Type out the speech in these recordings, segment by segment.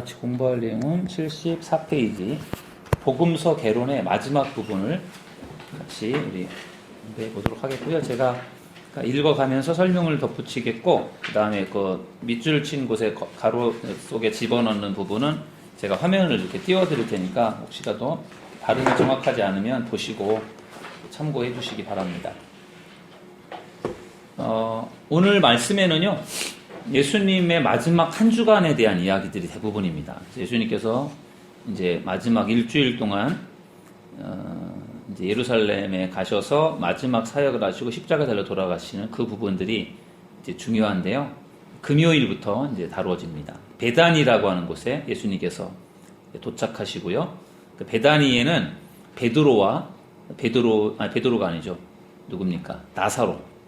같이 공부할 내용은 74페이지 복음서 개론의 마지막 부분을 같이 우리 보도록 하겠고요. 제가 읽어가면서 설명을 덧붙이겠고, 그 다음에 그 밑줄 친 곳에 가로 속에 집어넣는 부분은 제가 화면을 이렇게 띄워드릴 테니까 혹시라도 발음이 정확하지 않으면 보시고 참고해 주시기 바랍니다. 오늘 말씀에는요, 예수님의 마지막 한 주간에 대한 이야기들이 대부분입니다. 예수님께서 이제 마지막 일주일 동안 이제 예루살렘에 가셔서 마지막 사역을 하시고 십자가 달려 돌아가시는 그 부분들이 이제 중요한데요. 금요일부터 이제 다루어집니다. 베다니라고 하는 곳에 예수님께서 도착하시고요. 그 베다니에는 베드로가 아니죠. 누굽니까?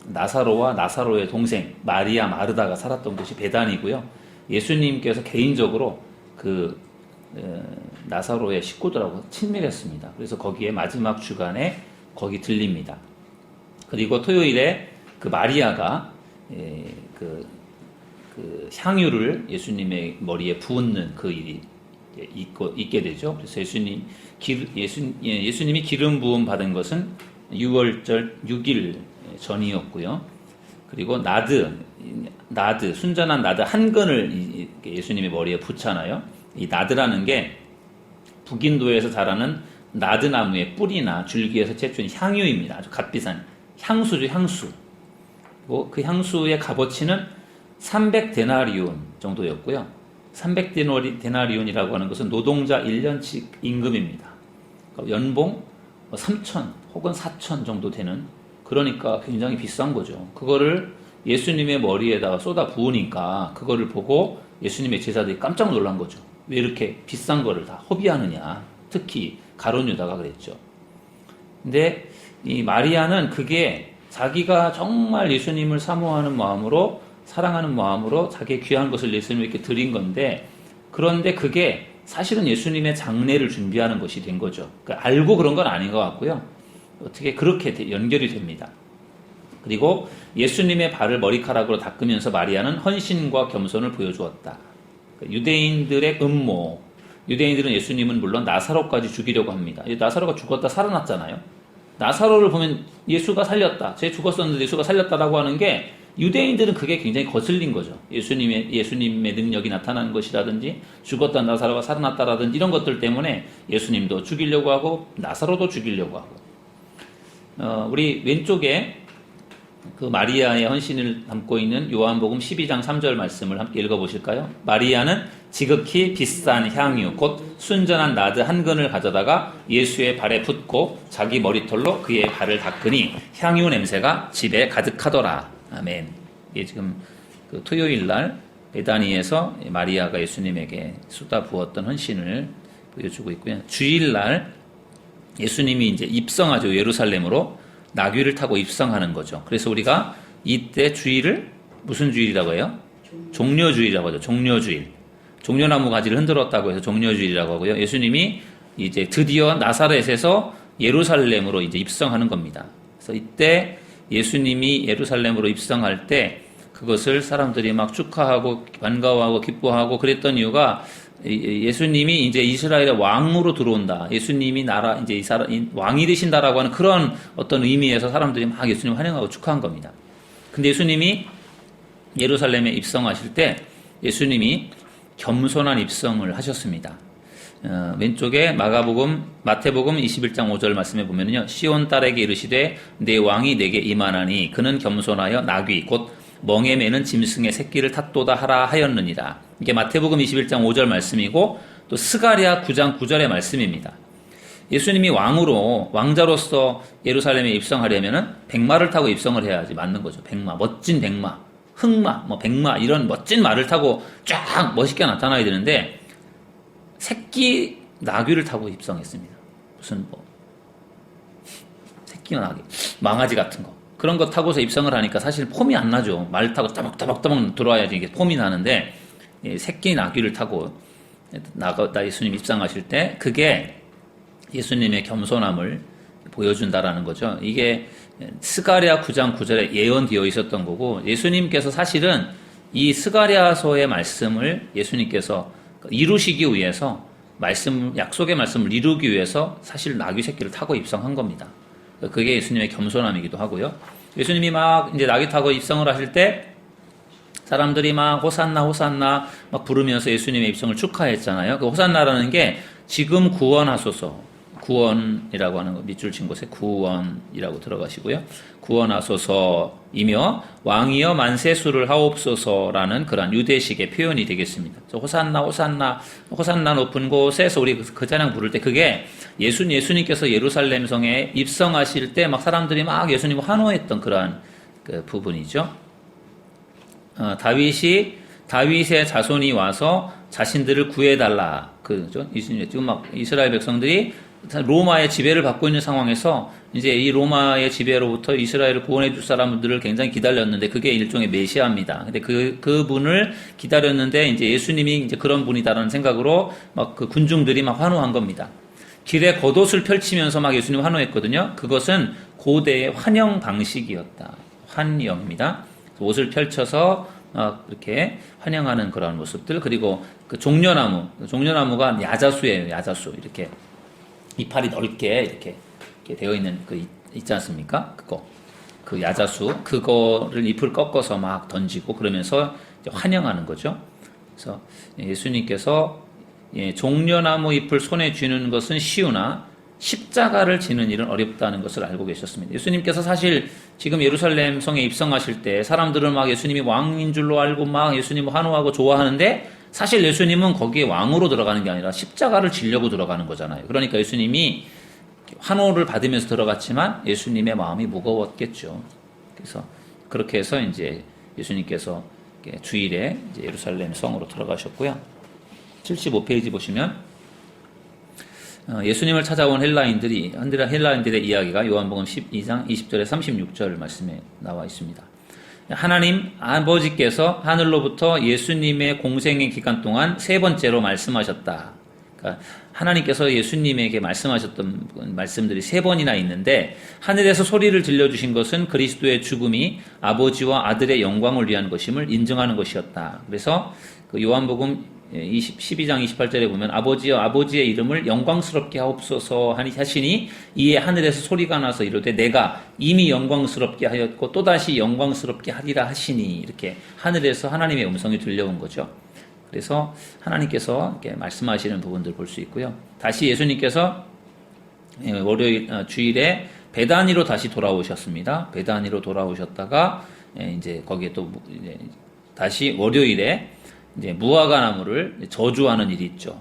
나사로와 나사로의 동생 마리아 마르다가 살았던 곳이 베다니고요. 예수님께서 개인적으로 그 나사로의 식구들하고 친밀했습니다. 그래서 거기에 마지막 주간에 거기 들립니다. 그리고 토요일에 그 마리아가 그 향유를 예수님의 머리에 부은 그 일이 있게 되죠. 그래서 예수님이 기름 부음 받은 것은 6월절 6일 전이었고요. 그리고 순전한 나드 한 근을 예수님의 머리에 붙잖아요. 이 나드라는 게 북인도에서 자라는 나드나무의 뿌리나 줄기에서 채취한 향유입니다. 아주 값비싼 향수죠, 향수. 그리고 그 향수의 값어치는 300데나리온 정도였고요. 300데나리온이라고 하는 것은 노동자 1년치 임금입니다. 연봉 3천 혹은 4천 정도 되는, 그러니까 굉장히 비싼 거죠. 그거를 예수님의 머리에다가 쏟아 부으니까 그거를 보고 예수님의 제자들이 깜짝 놀란 거죠. 왜 이렇게 비싼 거를 다 허비하느냐. 특히 가룟 유다가 그랬죠. 근데 이 마리아는 그게 자기가 정말 예수님을 사모하는 마음으로, 사랑하는 마음으로 자기의 귀한 것을 예수님께 드린 건데, 그런데 그게 사실은 예수님의 장례를 준비하는 것이 된 거죠. 그러니까 알고 그런 건 아닌 것 같고요. 어떻게 그렇게 연결이 됩니다. 그리고 예수님의 발을 머리카락으로 닦으면서 마리아는 헌신과 겸손을 보여주었다. 유대인들의 음모, 유대인들은 예수님은 물론 나사로까지 죽이려고 합니다. 나사로가 죽었다 살아났잖아요. 나사로를 보면 예수가 살렸다, 쟤 죽었었는데 예수가 살렸다라고 하는 게, 유대인들은 그게 굉장히 거슬린 거죠. 예수님의 능력이 나타난 것이라든지, 죽었던 나사로가 살아났다라든지 이런 것들 때문에 예수님도 죽이려고 하고 나사로도 죽이려고 하고. 우리 왼쪽에 그 마리아의 헌신을 담고 있는 요한복음 12장 3절 말씀을 함께 읽어보실까요? 마리아는 지극히 비싼 향유 곧 순전한 나드 한 근을 가져다가 예수의 발에 붓고 자기 머리털로 그의 발을 닦으니 향유 냄새가 집에 가득하더라. 아멘. 이게 지금 그 토요일 날 베다니에서 마리아가 예수님에게 쏟아 부었던 헌신을 보여주고 있고요. 주일 날 예수님이 이제 입성하죠. 예루살렘으로 나귀를 타고 입성하는 거죠. 그래서 우리가 이때 주일을 무슨 주일이라고 해요? 종려주일이라고 하죠. 종려주일. 종려나무 가지를 흔들었다고 해서 종려주일이라고 하고요. 예수님이 이제 드디어 나사렛에서 예루살렘으로 이제 입성하는 겁니다. 그래서 이때 예수님이 예루살렘으로 입성할 때 그것을 사람들이 막 축하하고 반가워하고 기뻐하고 그랬던 이유가, 예수님이 이제 이스라엘의 왕으로 들어온다. 예수님이 이제 왕이 되신다라고 하는 그런 어떤 의미에서 사람들이 막 예수님 환영하고 축하한 겁니다. 근데 예수님이 예루살렘에 입성하실 때 예수님이 겸손한 입성을 하셨습니다. 왼쪽에 마태복음 21장 5절 말씀에 보면요. 시온 딸에게 이르시되 내 왕이 내게 임하나니 그는 겸손하여 나귀 곧 멍에 매는 짐승의 새끼를 탓도다 하라 하였느니라. 이게 마태복음 21장 5절 말씀이고, 또 스가랴 9장 9절의 말씀입니다. 예수님이 왕자로서 예루살렘에 입성하려면은 백마를 타고 입성을 해야지 맞는 거죠. 백마, 멋진 백마, 흑마, 백마 이런 멋진 말을 타고 쫙 멋있게 나타나야 되는데 새끼 나귀를 타고 입성했습니다. 무슨 새끼 나귀, 망아지 같은 거. 그런 거 타고서 입성을 하니까 사실 폼이 안 나죠. 말 타고 따박따박 들어와야지 이게 폼이 나는데, 새끼 나귀를 타고 예수님 입성하실 때 그게 예수님의 겸손함을 보여준다라는 거죠. 이게 스가랴 9장 9절에 예언되어 있었던 거고, 예수님께서 사실은 이 스가랴서의 말씀을 예수님께서 이루시기 위해서 약속의 말씀을 이루기 위해서 사실 나귀 새끼를 타고 입성한 겁니다. 그게 예수님의 겸손함이기도 하고요. 예수님이 막 이제 나귀 타고 입성을 하실 때 사람들이 막 호산나 호산나 막 부르면서 예수님의 입성을 축하했잖아요. 그 호산나라는 게 지금 구원하소서, 구원이라고 하는 거 밑줄 친 곳에 구원이라고 들어가시고요. 구원하소서이며 왕이여 만세수를 하옵소서라는 그런 유대식의 표현이 되겠습니다. 호산나 호산나 호산나 높은 곳에서 우리 그 찬양 부를 때 그게 예수님께서 예루살렘 성에 입성하실 때 막 사람들이 막 예수님을 환호했던 그러한 그 부분이죠. 다윗의 자손이 와서 자신들을 구해달라. 그죠? 지금 막 이스라엘 백성들이 로마의 지배를 받고 있는 상황에서 이제 이 로마의 지배로부터 이스라엘을 구원해 줄 사람들을 굉장히 기다렸는데 그게 일종의 메시아입니다. 근데 그분을 기다렸는데 이제 예수님이 이제 그런 분이다라는 생각으로 막 그 군중들이 막 환호한 겁니다. 길에 겉옷을 펼치면서 막 예수님 환호했거든요. 그것은 고대의 환영 방식이었다. 환영입니다. 옷을 펼쳐서 이렇게 환영하는 그런 모습들. 그리고 그 종려나무가 야자수예요. 야자수. 이렇게 이파리 넓게 이렇게 되어 있는 그 있지 않습니까? 그 야자수, 그거를 잎을 꺾어서 막 던지고 그러면서 이제 환영하는 거죠. 그래서 예수님께서 종려나무 잎을 손에 쥐는 것은 쉬우나 십자가를 지는 일은 어렵다는 것을 알고 계셨습니다. 예수님께서 사실 지금 예루살렘 성에 입성하실 때 사람들은 막 예수님이 왕인 줄로 알고 막 예수님을 환호하고 좋아하는데 사실 예수님은 거기에 왕으로 들어가는 게 아니라 십자가를 지려고 들어가는 거잖아요. 그러니까 예수님이 환호를 받으면서 들어갔지만 예수님의 마음이 무거웠겠죠. 그래서 그렇게 해서 이제 예수님께서 주일에 이제 예루살렘 성으로 들어가셨고요. 75페이지 보시면 예수님을 찾아온 헬라인들의 이야기가 요한복음 12장 20절에 36절 말씀에 나와 있습니다. 하나님 아버지께서 하늘로부터 예수님의 공생의 기간 동안 3번째로 말씀하셨다. 그러니까 하나님께서 예수님에게 말씀하셨던 말씀들이 3번이나 있는데 하늘에서 소리를 들려주신 것은 그리스도의 죽음이 아버지와 아들의 영광을 위한 것임을 인정하는 것이었다. 그래서 그 요한복음 12장 28절에 보면 아버지여 아버지의 이름을 영광스럽게 하옵소서 하시니 이에 하늘에서 소리가 나서 이르되 내가 이미 영광스럽게 하였고 또다시 영광스럽게 하리라 하시니 이렇게 하늘에서 하나님의 음성이 들려온 거죠. 그래서 하나님께서 이렇게 말씀하시는 부분들 볼 수 있고요. 다시 예수님께서 주일에 베다니로 다시 돌아오셨습니다. 베다니로 돌아오셨다가 이제 거기에 또 이제 다시 월요일에 이제 무화과 나무를 저주하는 일이 있죠.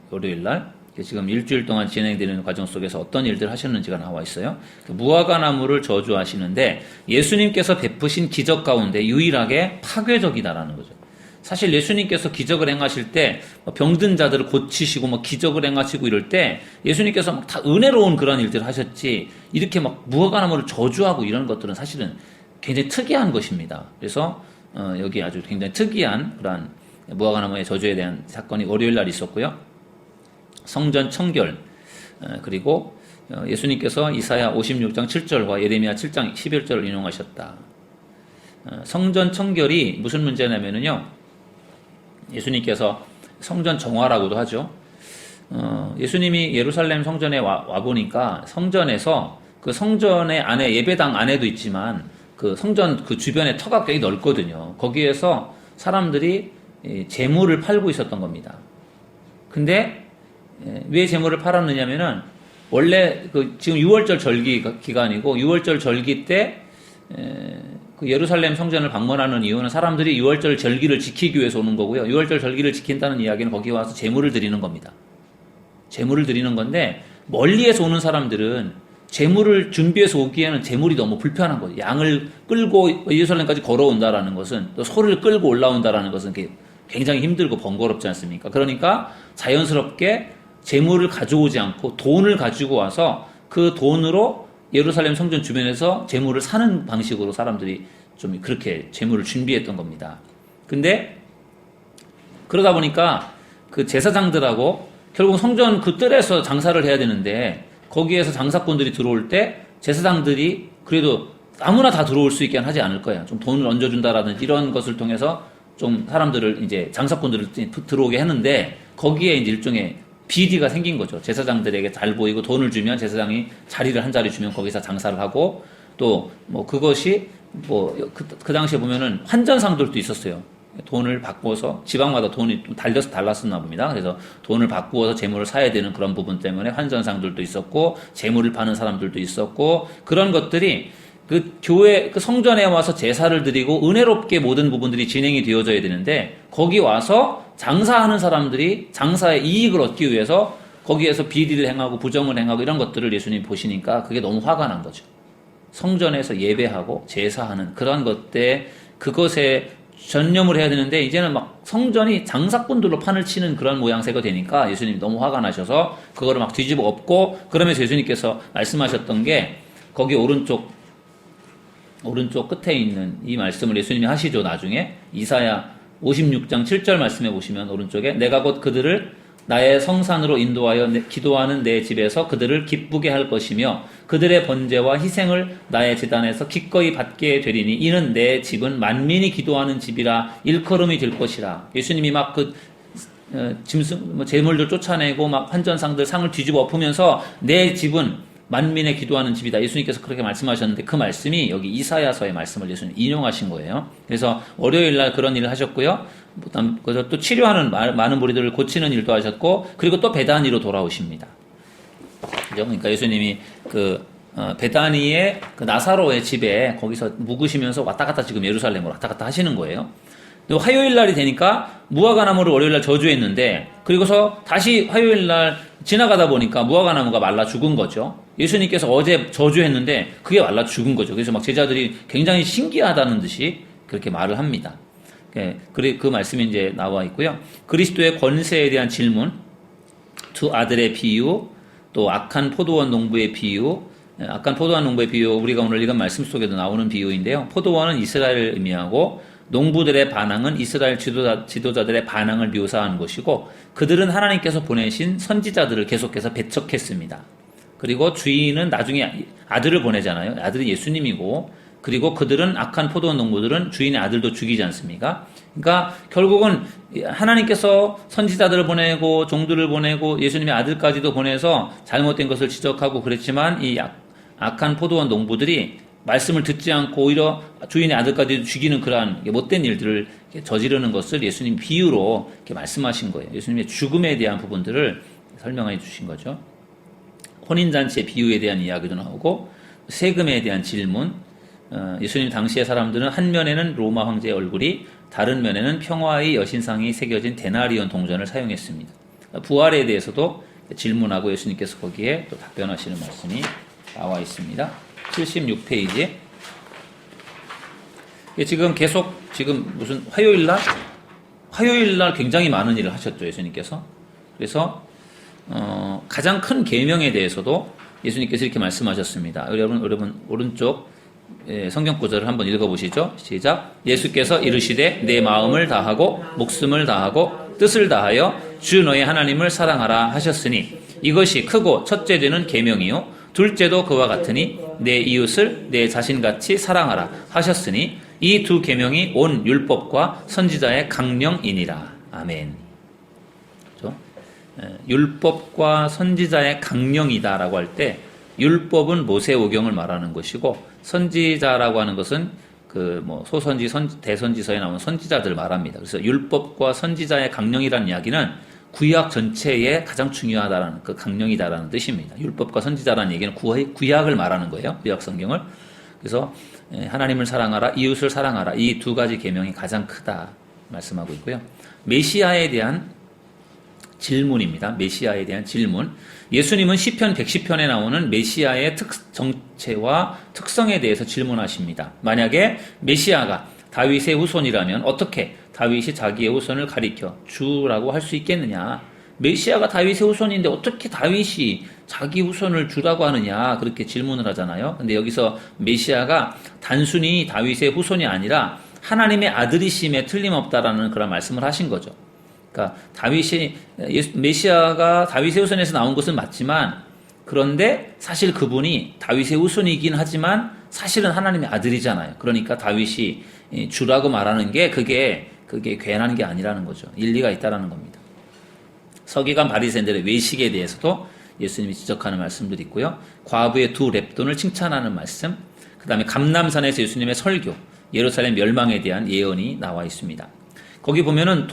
월요일 날 지금 일주일 동안 진행되는 과정 속에서 어떤 일들 하셨는지가 나와 있어요. 무화과 나무를 저주하시는데 예수님께서 베푸신 기적 가운데 유일하게 파괴적이다라는 거죠. 사실 예수님께서 기적을 행하실 때 병든 자들을 고치시고 뭐 기적을 행하시고 이럴 때 예수님께서 막 다 은혜로운 그런 일들을 하셨지 이렇게 막 무화과 나무를 저주하고 이런 것들은 사실은 굉장히 특이한 것입니다. 그래서 여기 아주 굉장히 특이한 그런 무화과나무의 저주에 대한 사건이 월요일 날 있었고요. 성전 청결 그리고 예수님께서 이사야 56장 7절과 예레미야 7장 11절을 인용하셨다. 성전 청결이 무슨 문제냐면요. 예수님께서 성전 정화라고도 하죠. 예수님이 예루살렘 성전에 와 보니까 성전에서 그 성전의 안에 예배당 안에도 있지만 그 성전 그 주변에 터가 꽤 넓거든요. 거기에서 사람들이 재물을 팔고 있었던 겁니다. 근데 왜 재물을 팔았느냐면은 원래 그 지금 6월절 절기 기간이고 6월절 절기 때 그 예루살렘 성전을 방문하는 이유는 사람들이 6월절 절기를 지키기 위해서 오는 거고요. 6월절 절기를 지킨다는 이야기는 거기 와서 재물을 드리는 겁니다. 재물을 드리는 건데 멀리에서 오는 사람들은 재물을 준비해서 오기에는 재물이 너무 불편한 거죠. 양을 끌고 예루살렘까지 걸어온다라는 것은 또 소를 끌고 올라온다라는 것은 굉장히 힘들고 번거롭지 않습니까? 그러니까 자연스럽게 재물을 가져오지 않고 돈을 가지고 와서 그 돈으로 예루살렘 성전 주변에서 재물을 사는 방식으로 사람들이 좀 그렇게 재물을 준비했던 겁니다. 근데 그러다 보니까 그 제사장들하고 결국 성전 그 뜰에서 장사를 해야 되는데 거기에서 장사꾼들이 들어올 때 제사장들이 그래도 아무나 다 들어올 수 있게 하지 않을 거야. 좀 돈을 얹어준다라든지 이런 것을 통해서 좀 사람들을 이제 장사꾼들을 들어오게 했는데 거기에 이제 일종의 비리가 생긴 거죠. 제사장들에게 잘 보이고 돈을 주면 제사장이 자리를 한 자리 주면 거기서 장사를 하고 또 뭐 그것이 뭐 그 당시에 보면은 환전상들도 있었어요. 돈을 바꿔서 지방마다 돈이 좀 달랐었나 봅니다. 그래서 돈을 바꾸어서 재물을 사야 되는 그런 부분 때문에 환전상들도 있었고 재물을 파는 사람들도 있었고 그런 것들이 그 교회 그 성전에 와서 제사를 드리고 은혜롭게 모든 부분들이 진행이 되어져야 되는데 거기 와서 장사하는 사람들이 장사의 이익을 얻기 위해서 거기에서 비리를 행하고 부정을 행하고 이런 것들을 예수님이 보시니까 그게 너무 화가 난 거죠. 성전에서 예배하고 제사하는 그런 것때 그것에 전념을 해야 되는데 이제는 막 성전이 장사꾼들로 판을 치는 그런 모양새가 되니까 예수님이 너무 화가 나셔서 그거를 막 뒤집어 엎고 그러면서 예수님께서 말씀하셨던 게 거기 오른쪽 끝에 있는 이 말씀을 예수님이 하시죠. 나중에 이사야 56장 7절 말씀해 보시면 오른쪽에 내가 곧 그들을 나의 성산으로 인도하여 기도하는 내 집에서 그들을 기쁘게 할 것이며 그들의 번제와 희생을 나의 제단에서 기꺼이 받게 되리니 이는 내 집은 만민이 기도하는 집이라 일컬음이 될 것이라. 예수님이 막 재물들 쫓아내고 막 환전상들 상을 뒤집어 엎으면서 내 집은 만민의 기도하는 집이다. 예수님께서 그렇게 말씀하셨는데 그 말씀이 여기 이사야서의 말씀을 예수님 인용하신 거예요. 그래서 월요일 날 그런 일을 하셨고요. 그래서 또 치료하는 많은 무리들을 고치는 일도 하셨고 그리고 또 베다니로 돌아오십니다. 그죠? 그러니까 예수님이 베다니의 그 나사로의 집에 거기서 묵으시면서 왔다 갔다 지금 예루살렘으로 왔다 갔다 하시는 거예요. 화요일 날이 되니까 무화과나무를 월요일 날 저주했는데 그리고서 다시 화요일 날 지나가다 보니까 무화과나무가 말라 죽은 거죠. 예수님께서 어제 저주했는데 그게 말라 죽은 거죠. 그래서 막 제자들이 굉장히 신기하다는 듯이 그렇게 말을 합니다. 그 말씀이 이제 나와 있고요. 그리스도의 권세에 대한 질문, 두 아들의 비유, 또 악한 포도원 농부의 비유, 악한 포도원 농부의 비유 우리가 오늘 읽은 말씀 속에도 나오는 비유인데요. 포도원은 이스라엘을 의미하고 농부들의 반항은 이스라엘 지도자들의 반항을 묘사하는 것이고 그들은 하나님께서 보내신 선지자들을 계속해서 배척했습니다. 그리고 주인은 나중에 아들을 보내잖아요. 아들이 예수님이고 그리고 그들은 악한 포도원 농부들은 주인의 아들도 죽이지 않습니까? 그러니까 결국은 하나님께서 선지자들을 보내고 종들을 보내고 예수님의 아들까지도 보내서 잘못된 것을 지적하고 그랬지만 이 악한 포도원 농부들이 말씀을 듣지 않고 오히려 주인의 아들까지 죽이는 그러한 못된 일들을 저지르는 것을 예수님 비유로 이렇게 말씀하신 거예요. 예수님의 죽음에 대한 부분들을 설명해 주신 거죠. 혼인잔치의 비유에 대한 이야기도 나오고 세금에 대한 질문, 예수님 당시의 사람들은 한 면에는 로마 황제의 얼굴이 다른 면에는 평화의 여신상이 새겨진 데나리온 동전을 사용했습니다. 부활에 대해서도 질문하고 예수님께서 거기에 또 답변하시는 말씀이 나와 있습니다. 76페이지에 지금 무슨 화요일 날 굉장히 많은 일을 하셨죠. 예수님께서. 그래서 가장 큰 계명에 대해서도 예수님께서 이렇게 말씀하셨습니다. 여러분 오른쪽 성경 구절을 한번 읽어보시죠. 시작. 예수께서 이르시되 내 마음을 다하고 목숨을 다하고 뜻을 다하여 주 너의 하나님을 사랑하라 하셨으니 이것이 크고 첫째 되는 계명이요 둘째도 그와 같으니 내 이웃을 내 자신같이 사랑하라 하셨으니 이 두 계명이 온 율법과 선지자의 강령이니라. 아멘. 그렇죠? 율법과 선지자의 강령이다라고 할 때 율법은 모세오경을 말하는 것이고 선지자라고 하는 것은 소선지, 대선지서에 나오는 선지자들 말합니다. 그래서 율법과 선지자의 강령이라는 이야기는 구약 전체에 가장 중요하다라는 그 강령이다라는 뜻입니다. 율법과 선지자라는 얘기는 구약을 말하는 거예요. 구약 성경을. 그래서 하나님을 사랑하라, 이웃을 사랑하라 이 두 가지 계명이 가장 크다 말씀하고 있고요. 메시아에 대한 질문입니다. 메시아에 대한 질문. 예수님은 시편 110편에 나오는 메시아의 정체와 특성에 대해서 질문하십니다. 만약에 메시아가 다윗의 후손이라면 어떻게 다윗이 자기의 후손을 가리켜 주라고 할 수 있겠느냐? 메시아가 다윗의 후손인데 어떻게 다윗이 자기 후손을 주라고 하느냐? 그렇게 질문을 하잖아요. 근데 여기서 메시아가 단순히 다윗의 후손이 아니라 하나님의 아들이심에 틀림없다라는 그런 말씀을 하신 거죠. 그러니까 메시아가 다윗의 후손에서 나온 것은 맞지만 그런데 사실 그분이 다윗의 후손이긴 하지만 사실은 하나님의 아들이잖아요. 그러니까 다윗이 주라고 말하는 게 그게 그게 괜한 게 아니라는 거죠. 일리가 있다라는 겁니다. 서기관 바리새인들의 외식에 대해서도 예수님이 지적하는 말씀들이 있고요. 과부의 두 렙돈을 칭찬하는 말씀, 그 다음에 감람산에서 예수님의 설교, 예루살렘 멸망에 대한 예언이 나와 있습니다. 거기 보면은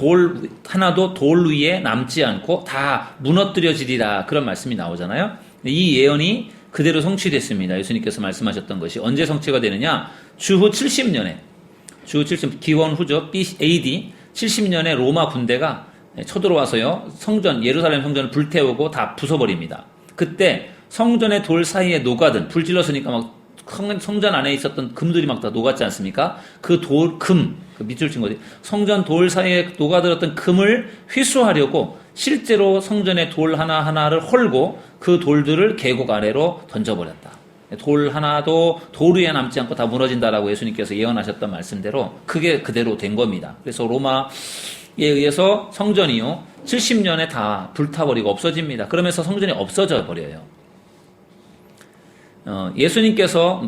하나도 돌 위에 남지 않고 다 무너뜨려지리라 그런 말씀이 나오잖아요. 이 예언이 그대로 성취됐습니다. 예수님께서 말씀하셨던 것이 언제 성취가 되느냐? 주후 70년에 기원 후죠. AD 70년에 로마 군대가 쳐들어와서요. 예루살렘 성전을 불태우고 다 부숴버립니다. 그때 성전의 돌 사이에 녹아든, 불 질렀으니까 막 성전 안에 있었던 금들이 막 다 녹았지 않습니까? 그 밑줄 친 거지. 성전 돌 사이에 녹아들었던 금을 회수하려고 실제로 성전의 돌 하나하나를 헐고 그 돌들을 계곡 아래로 던져버렸다. 돌 하나도 돌 위에 남지 않고 다 무너진다라고 예수님께서 예언하셨던 말씀대로 그게 그대로 된 겁니다. 그래서 로마에 의해서 성전이요 70년에 다 불타버리고 없어집니다. 그러면서 성전이 없어져 버려요. 예수님께서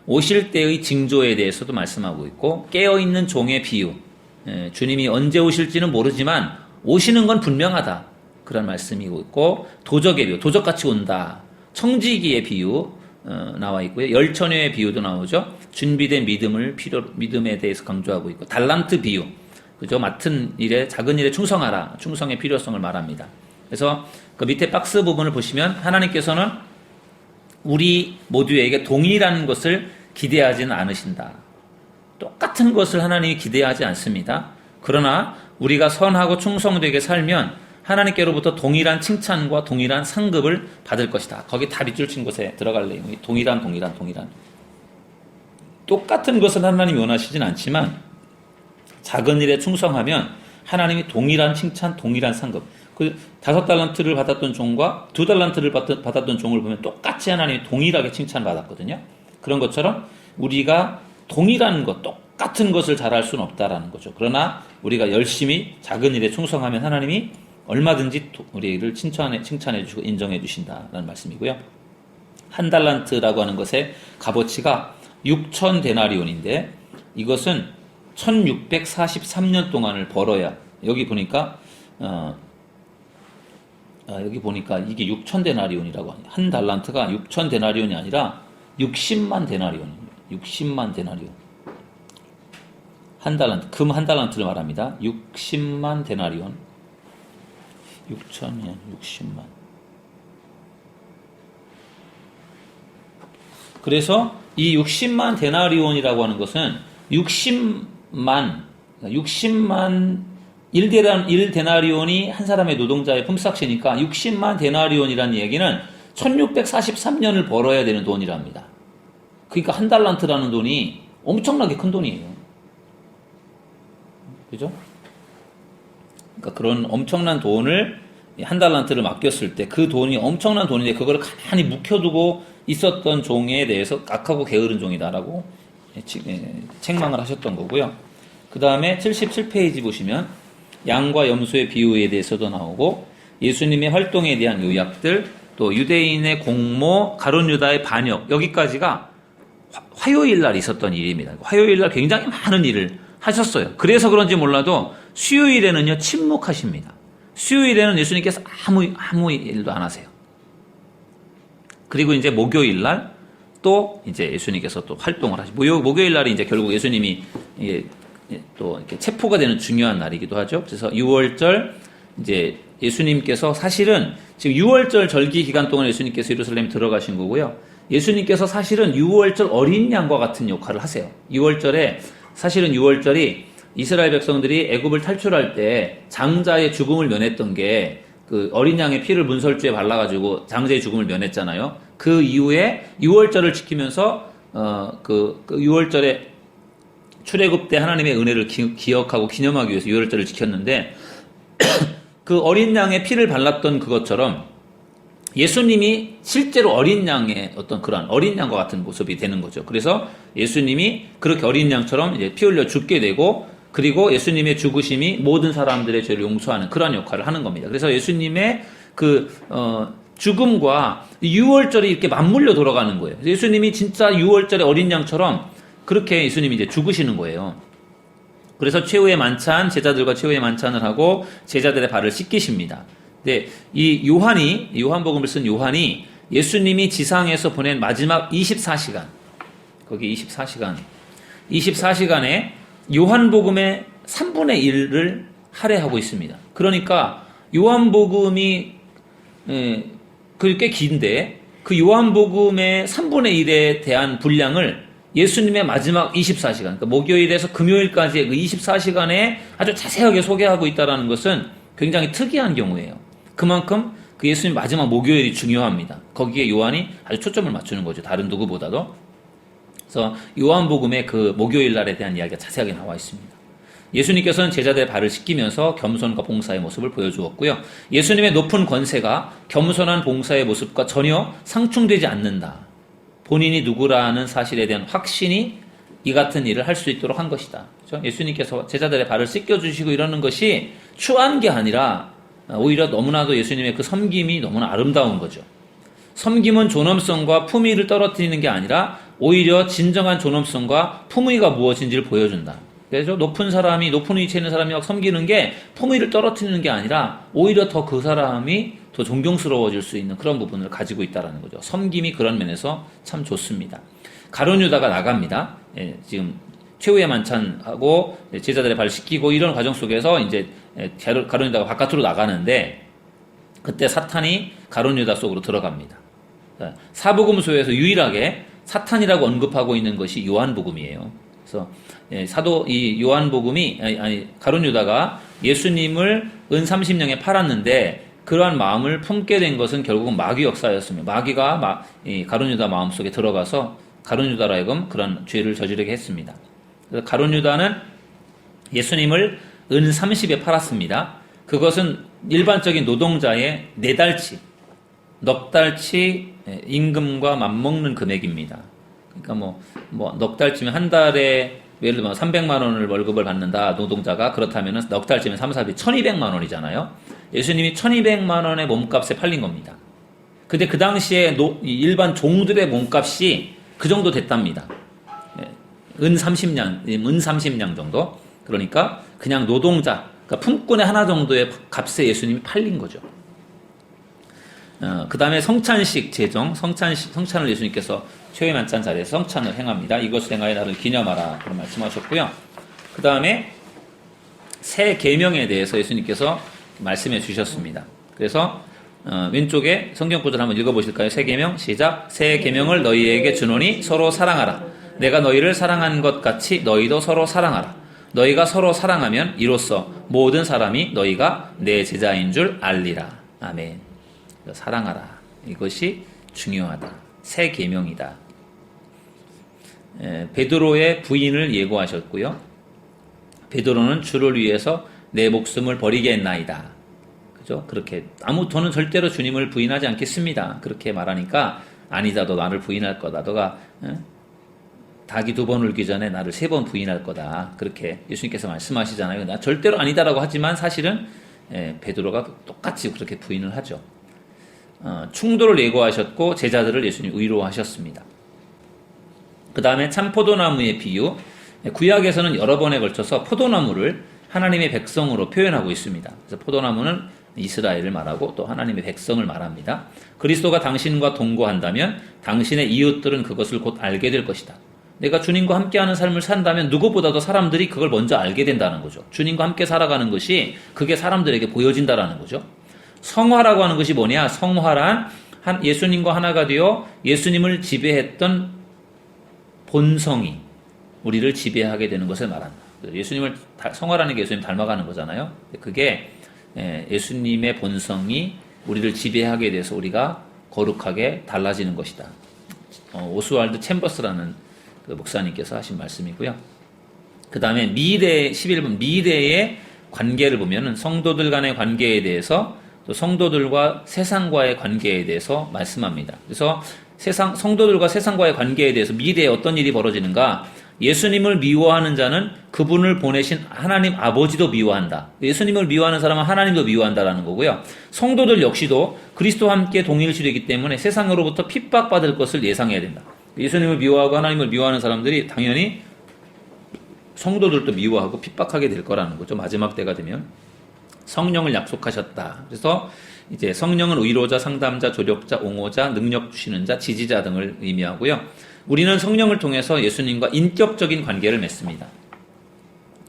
오실 때의 징조에 대해서도 말씀하고 있고 깨어있는 종의 비유, 주님이 언제 오실지는 모르지만 오시는 건 분명하다 그런 말씀이고 있고 도적의 비유, 도적같이 온다. 청지기의 비유 나와 있고요. 열처녀의 비유도 나오죠. 준비된 믿음에 대해서 강조하고 있고 달란트 비유, 그죠? 맡은 일에 작은 일에 충성하라. 충성의 필요성을 말합니다. 그래서 그 밑에 박스 부분을 보시면 하나님께서는 우리 모두에게 동일한 것을 기대하지는 않으신다. 똑같은 것을 하나님이 기대하지 않습니다. 그러나 우리가 선하고 충성되게 살면 하나님께로부터 동일한 칭찬과 동일한 상급을 받을 것이다. 거기 다 밑줄 친 곳에 들어갈래요. 동일한. 똑같은 것을 하나님이 원하시진 않지만 작은 일에 충성하면 하나님이 동일한 칭찬, 동일한 상급. 그 5달란트를 받았던 종과 2달란트를 받았던 종을 보면 똑같이 하나님이 동일하게 칭찬받았거든요. 그런 것처럼 우리가 동일한 것, 똑같은 것을 잘할 수는 없다라는 거죠. 그러나 우리가 열심히 작은 일에 충성하면 하나님이 얼마든지 우리를 칭찬해 주시고 인정해 주신다라는 말씀이고요. 1달란트라고 하는 것의 값어치가 6천 데나리온인데 이것은 1643년 동안을 벌어야 여기 보니까 이게 6천 데나리온이라고 합니다. 1달란트가 6천 데나리온이 아니라 60만 데나리온입니다. 60만 데나리온. 1달란트, 금 1달란트를 말합니다. 60만 데나리온. 6천이면 60만. 그래서 이 60만 데나리온이라고 하는 것은 60만 1데나리온이 한 사람의 노동자의 품삯이니까 60만 데나리온이라는 얘기는 1643년을 벌어야 되는 돈이랍니다. 그러니까 1달란트라는 돈이 엄청나게 큰 돈이에요. 그죠? 그러니까 그런 엄청난 돈을 1달란트를 맡겼을 때 그 돈이 엄청난 돈인데 그걸 가만히 묵혀두고 있었던 종에 대해서 악하고 게으른 종이다라고 책망을 하셨던 거고요. 그 다음에 77페이지 보시면 양과 염소의 비유에 대해서도 나오고 예수님의 활동에 대한 요약들, 또 유대인의 공모, 가룟 유다의 반역, 여기까지가 화요일 날 있었던 일입니다. 화요일 날 굉장히 많은 일을 하셨어요. 그래서 그런지 몰라도 수요일에는요 침묵하십니다. 수요일에는 예수님께서 아무 일도 안 하세요. 그리고 이제 목요일 날 또 이제 예수님께서 또 활동을 하시고 목요일 날이 이제 결국 예수님이 또 이렇게 체포가 되는 중요한 날이기도 하죠. 그래서 6월절 이제 예수님께서 사실은 지금 6월절 절기 기간 동안 예수님께서 예루살렘에 들어가신 거고요. 예수님께서 사실은 6월절 어린 양과 같은 역할을 하세요. 6월절에 사실은 6월절이 이스라엘 백성들이 애굽을 탈출할 때 장자의 죽음을 면했던 게 그 어린 양의 피를 문설주에 발라가지고 장자의 죽음을 면했잖아요. 그 이후에 6월절을 지키면서 그 6월절에 출애굽 때 하나님의 은혜를 기억하고 기념하기 위해서 6월절을 지켰는데 그 어린 양의 피를 발랐던 그것처럼 예수님이 실제로 어린 양의 어떤 그런 어린 양과 같은 모습이 되는 거죠. 그래서 예수님이 그렇게 어린 양처럼 이제 피 흘려 죽게 되고 그리고 예수님의 죽으심이 모든 사람들의 죄를 용서하는 그런 역할을 하는 겁니다. 그래서 예수님의 죽음과 6월절이 이렇게 맞물려 돌아가는 거예요. 예수님이 진짜 6월절의 어린 양처럼 그렇게 예수님이 이제 죽으시는 거예요. 그래서 최후의 만찬, 제자들과 최후의 만찬을 하고 제자들의 발을 씻기십니다. 근데 이 요한복음을 쓴 요한이 예수님이 지상에서 보낸 마지막 24시간, 거기 24시간에 요한복음의 3분의 1을 할애하고 있습니다. 그러니까 요한복음이 꽤 긴데 그 요한복음의 3분의 1에 대한 분량을 예수님의 마지막 24시간, 그러니까 목요일에서 금요일까지의 그 24시간에 아주 자세하게 소개하고 있다는 것은 굉장히 특이한 경우예요. 그만큼 그 예수님 마지막 목요일이 중요합니다. 거기에 요한이 아주 초점을 맞추는 거죠. 다른 누구보다도. 그래서 요한복음의 그 목요일 날에 대한 이야기가 자세하게 나와 있습니다. 예수님께서는 제자들의 발을 씻기면서 겸손과 봉사의 모습을 보여주었고요. 예수님의 높은 권세가 겸손한 봉사의 모습과 전혀 상충되지 않는다. 본인이 누구라는 사실에 대한 확신이 이 같은 일을 할 수 있도록 한 것이다. 그렇죠? 예수님께서 제자들의 발을 씻겨주시고 이러는 것이 추한 게 아니라 오히려 너무나도 예수님의 그 섬김이 너무나 아름다운 거죠. 섬김은 존엄성과 품위를 떨어뜨리는 게 아니라 오히려 진정한 존엄성과 품위가 무엇인지를 보여준다. 그래서 높은 위치에 있는 사람이 막 섬기는 게 품위를 떨어뜨리는 게 아니라 오히려 더 그 사람이 더 존경스러워질 수 있는 그런 부분을 가지고 있다는 거죠. 섬김이 그런 면에서 참 좋습니다. 가룟 유다가 나갑니다. 지금 최후의 만찬하고 제자들의 발을 씻기고 이런 과정 속에서 이제 가룟 유다가 바깥으로 나가는데 그때 사탄이 가룟 유다 속으로 들어갑니다. 사복음서에서 유일하게 사탄이라고 언급하고 있는 것이 요한복음이에요. 그래서 이 요한복음이 가룟 유다가 예수님을 은 30냥에 팔았는데 그러한 마음을 품게 된 것은 결국은 마귀 역사였습니다. 마귀가 가룟 유다 마음속에 들어가서 가룟 유다로 하여금 그런 죄를 저지르게 했습니다. 그래서 가룟 유다는 예수님을 은 30에 팔았습니다. 그것은 일반적인 노동자의 4달치, 넉 달치 임금과 맞먹는 금액입니다. 그러니까 넉 달치면 한 달에 예를 들면 300만 원을 월급을 받는다, 노동자가. 그렇다면 넉 달치면 3, 4비 1200만 원이잖아요. 예수님이 1200만 원의 몸값에 팔린 겁니다. 근데 그 당시에 일반 종들의 몸값이 그 정도 됐답니다. 은 30냥 정도. 그러니까 그냥 노동자, 그러니까 품꾼의 하나 정도의 값에 예수님이 팔린 거죠. 그 다음에 성찬식 제정, 성찬을 예수님께서 최후의 만찬 자리에서 성찬을 행합니다. 이것을 행하여 나를 기념하라, 그런 말씀하셨고요. 그 다음에 새 계명에 대해서 예수님께서 말씀해 주셨습니다. 그래서 왼쪽에 성경 구절 한번 읽어보실까요? 새 계명 시작. 새 계명을 너희에게 주노니 서로 사랑하라. 내가 너희를 사랑한 것 같이 너희도 서로 사랑하라. 너희가 서로 사랑하면 이로써 모든 사람이 너희가 내 제자인 줄 알리라. 아멘. 사랑하라. 이것이 중요하다. 새 계명이다. 베드로의 부인을 예고하셨고요. 베드로는 주를 위해서 내 목숨을 버리겠나이다. 그죠? 그렇게 저는 절대로 주님을 부인하지 않겠습니다. 그렇게 말하니까 아니다. 너 나를 부인할 거다. 너가 닭이 2번 울기 전에 나를 3번 부인할 거다. 그렇게 예수님께서 말씀하시잖아요. 나 절대로 아니다라고 하지만 사실은 베드로가 똑같이 그렇게 부인을 하죠. 충돌을 예고하셨고 제자들을 예수님 위로하셨습니다. 그 다음에 참 포도나무의 비유. 구약에서는 여러 번에 걸쳐서 포도나무를 하나님의 백성으로 표현하고 있습니다. 그래서 포도나무는 이스라엘을 말하고 또 하나님의 백성을 말합니다. 그리스도가 당신과 동거한다면 당신의 이웃들은 그것을 곧 알게 될 것이다. 내가 주님과 함께하는 삶을 산다면 누구보다도 사람들이 그걸 먼저 알게 된다는 거죠. 주님과 함께 살아가는 것이 그게 사람들에게 보여진다라는 거죠. 성화라고 하는 것이 뭐냐? 성화란 예수님과 하나가 되어 예수님을 지배했던 본성이 우리를 지배하게 되는 것을 말한다. 성화라는 게 예수님 닮아가는 거잖아요. 그게 예수님의 본성이 우리를 지배하게 돼서 우리가 거룩하게 달라지는 것이다. 오스왈드 챔버스라는 그 목사님께서 하신 말씀이고요. 그 다음에 11번 미래의 관계를 보면은 성도들 간의 관계에 대해서 또 성도들과 세상과의 관계에 대해서 말씀합니다. 그래서 성도들과 세상과의 관계에 대해서 미래에 어떤 일이 벌어지는가? 예수님을 미워하는 자는 그분을 보내신 하나님 아버지도 미워한다. 예수님을 미워하는 사람은 하나님도 미워한다라는 거고요. 성도들 역시도 그리스도와 함께 동일시되기 때문에 세상으로부터 핍박받을 것을 예상해야 된다. 예수님을 미워하고 하나님을 미워하는 사람들이 당연히 성도들도 미워하고 핍박하게 될 거라는 거죠. 마지막 때가 되면 성령을 약속하셨다. 그래서 이제 성령은 위로자, 상담자, 조력자, 옹호자, 능력 주시는 자, 지지자 등을 의미하고요. 우리는 성령을 통해서 예수님과 인격적인 관계를 맺습니다.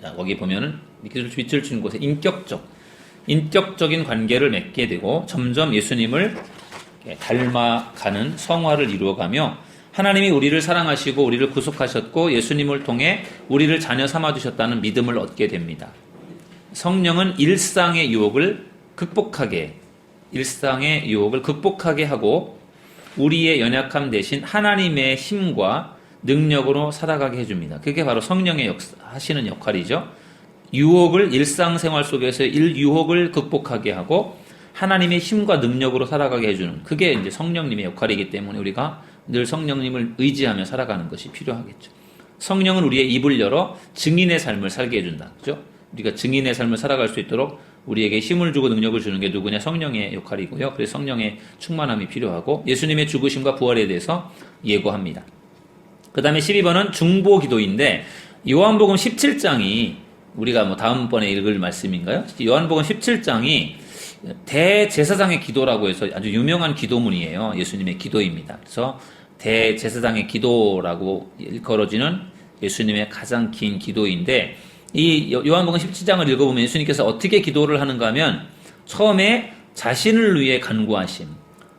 자, 거기 보면은 빛을 주는 곳에 인격적인 관계를 맺게 되고 점점 예수님을 닮아가는 성화를 이루어가며 하나님이 우리를 사랑하시고 우리를 구속하셨고 예수님을 통해 우리를 자녀 삼아주셨다는 믿음을 얻게 됩니다. 성령은 일상의 유혹을 극복하게 하고 우리의 연약함 대신 하나님의 힘과 능력으로 살아가게 해줍니다. 그게 바로 성령의 하시는 역할이죠. 유혹을 일상생활 속에서 유혹을 극복하게 하고 하나님의 힘과 능력으로 살아가게 해주는 그게 이제 성령님의 역할이기 때문에 우리가 늘 성령님을 의지하며 살아가는 것이 필요하겠죠. 성령은 우리의 입을 열어 증인의 삶을 살게 해준다. 그죠? 우리가 증인의 삶을 살아갈 수 있도록 우리에게 힘을 주고 능력을 주는 게 누구냐? 성령의 역할이고요. 그래서 성령의 충만함이 필요하고 예수님의 죽으심과 부활에 대해서 예고합니다. 그 다음에 12번은 중보기도인데 요한복음 17장이 우리가 다음번에 읽을 말씀인가요? 요한복음 17장이 대제사장의 기도라고 해서 아주 유명한 기도문이에요. 예수님의 기도입니다. 그래서 대제사장의 기도라고 일컬어지는 예수님의 가장 긴 기도인데 이 요한복음 17장을 읽어보면 예수님께서 어떻게 기도를 하는가 하면 처음에 자신을 위해 간구하심,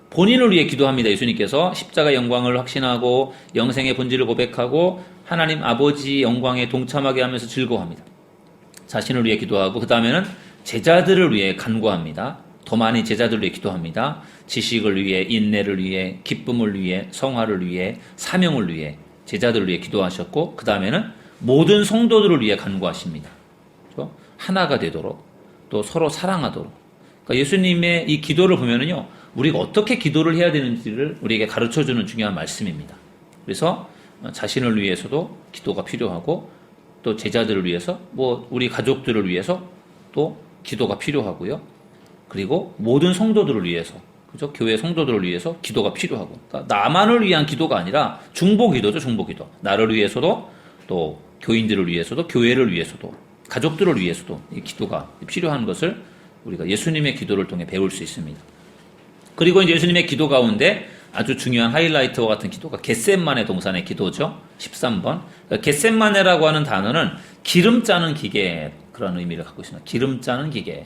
본인을 위해 기도합니다. 예수님께서 십자가 영광을 확신하고 영생의 본질을 고백하고 하나님 아버지 영광에 동참하게 하면서 즐거워합니다. 자신을 위해 기도하고 그 다음에는 제자들을 위해 간구합니다. 더 많이 제자들을 위해 기도합니다. 지식을 위해, 인내를 위해, 기쁨을 위해, 성화를 위해, 사명을 위해 제자들을 위해 기도하셨고 그 다음에는 모든 성도들을 위해 간구하십니다. 그렇죠? 하나가 되도록 또 서로 사랑하도록. 그러니까 예수님의 이 기도를 보면은요, 우리가 어떻게 기도를 해야 되는지를 우리에게 가르쳐주는 중요한 말씀입니다. 그래서 자신을 위해서도 기도가 필요하고 또 제자들을 위해서, 우리 가족들을 위해서 또 기도가 필요하고요. 그리고 모든 성도들을 위해서, 그죠? 교회 성도들을 위해서 기도가 필요하고. 그러니까 나만을 위한 기도가 아니라 중보기도죠, 중보기도. 나를 위해서도 또 교인들을 위해서도 교회를 위해서도 가족들을 위해서도 이 기도가 필요한 것을 우리가 예수님의 기도를 통해 배울 수 있습니다. 그리고 이제 예수님의 기도 가운데 아주 중요한 하이라이트와 같은 기도가 겟셋마네 동산의 기도죠. 13번. 그러니까 겟셋마네라고 하는 단어는 기름 짜는 기계 그런 의미를 갖고 있습니다. 기름 짜는 기계.